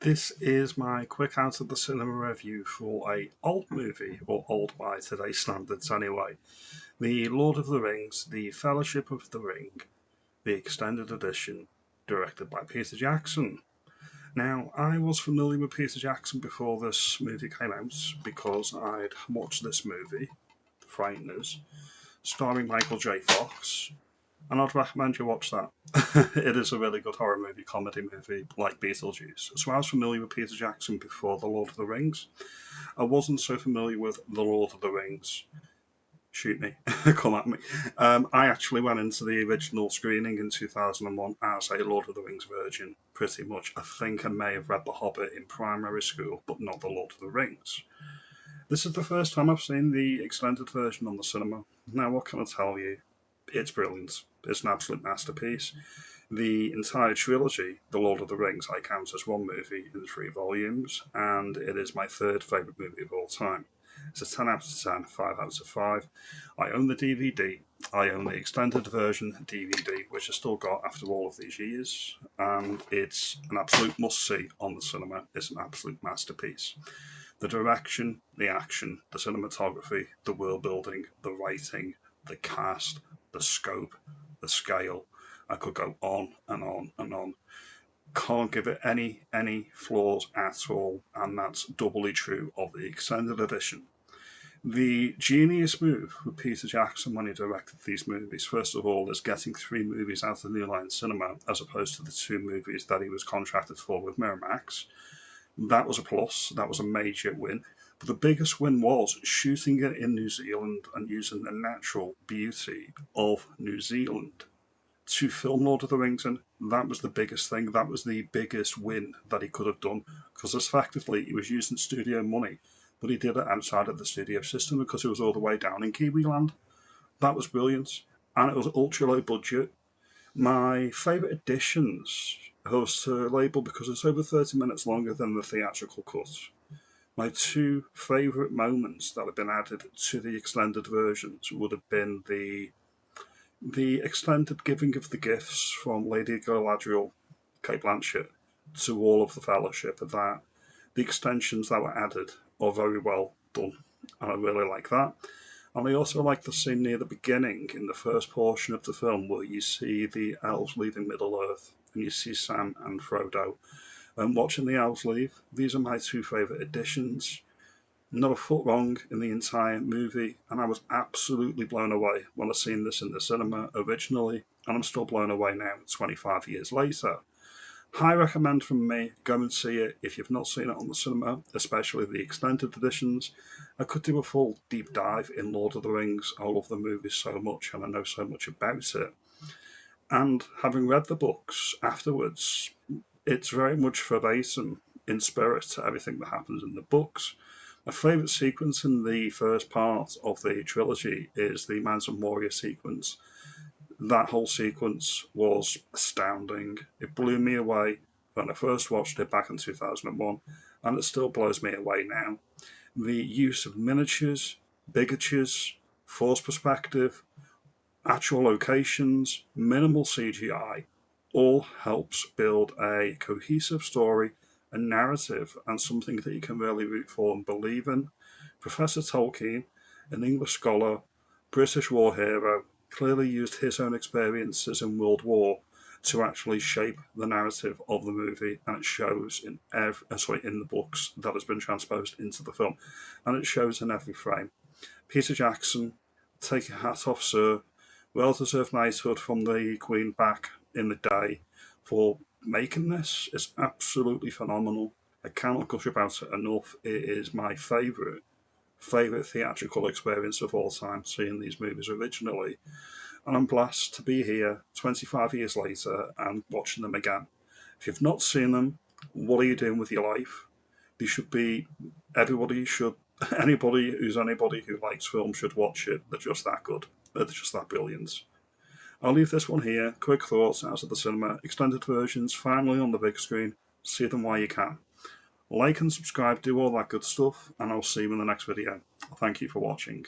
This is my quick out of the cinema review for a old movie, or old by today's standards anyway. The Lord of the Rings, The Fellowship of the Ring, the extended edition, directed by Peter Jackson. Now, I was familiar with Peter Jackson before this movie came out because I'd watched this movie, The Frighteners, starring Michael J. Fox, and I'd recommend you watch that. It is a really good horror movie, comedy movie, like Beetlejuice. So I was familiar with Peter Jackson before The Lord of the Rings. I wasn't so familiar with The Lord of the Rings. Shoot me, come at me. I actually went into the original screening in 2001 as a Lord of the Rings virgin, pretty much. I think I may have read The Hobbit in primary school, but not The Lord of the Rings. This is the first time I've seen the extended version on the cinema. Now, what can I tell you? It's brilliant. It's an absolute masterpiece. The entire trilogy, The Lord of the Rings, I count as one movie in 3 volumes, and it is my third favourite movie of all time. It's a 10 out of 10, 5 out of 5. I own the DVD. I own the extended version DVD, which I still got after all of these years, and it's an absolute must-see on the cinema. It's an absolute masterpiece. The direction, the action, the cinematography, the world building, the writing, the cast, the scope, the scale. I could go on and on and on. Can't give it any flaws at all, and that's doubly true of the extended edition. The genius move with Peter Jackson when he directed these movies, first of all, is getting 3 movies out of New Line Cinema as opposed to the 2 movies that he was contracted for with Miramax. That was a plus, that was a major win. But the biggest win was shooting it in New Zealand and using the natural beauty of New Zealand to film Lord of the Rings in. That was the biggest thing. That was the biggest win that he could have done, because effectively he was using studio money, but he did it outside of the studio system because it was all the way down in Kiwi land. That was brilliant, and it was ultra low budget. My favourite additions goes to label because it's over 30 minutes longer than the theatrical cut. My 2 favourite moments that have been added to the extended versions would have been the extended giving of the gifts from Lady Galadriel, Cate Blanchett, to all of the Fellowship. That the extensions that were added are very well done, and I really like that. And I also like the scene near the beginning in the first portion of the film where you see the elves leaving Middle Earth and you see Sam and Frodo. And watching the elves leave, these are my 2 favourite additions. Not a foot wrong in the entire movie, and I was absolutely blown away when I seen this in the cinema originally, and I'm still blown away now, 25 years later. High recommend from me, go and see it if you've not seen it on the cinema, especially the extended editions. I could do a full deep dive in Lord of the Rings. I love the movie so much and I know so much about it. And having read the books afterwards, it's very much verbatim in spirit to everything that happens in the books. My favourite sequence in the first part of the trilogy is the Mountain Warrior sequence. That whole sequence was astounding. It blew me away when I first watched it back in 2001, and it still blows me away now. The use of miniatures, bigatures, force perspective, actual locations, minimal CGI, all helps build a cohesive story, a narrative, and something that you can really root for and believe in. Professor Tolkien, an English scholar, British war hero, clearly used his own experiences in World War to actually shape the narrative of the movie, and it shows in in the books that has been transposed into the film, and it shows in every frame. Peter Jackson, take your hat off, sir. Well-deserved knighthood from the Queen back in the day for making this. It's absolutely phenomenal. I cannot gush about it enough. It is my favourite theatrical experience of all time, seeing these movies originally. And I'm blessed to be here 25 years later and watching them again. If you've not seen them, what are you doing with your life? They should be, everybody should, anybody who likes film should watch it. They're just that good. They're just that brilliant. I'll leave this one here. Quick thoughts out of the cinema. Extended versions, finally on the big screen. See them while you can. Like and subscribe, do all that good stuff, and I'll see you in the next video. Thank you for watching.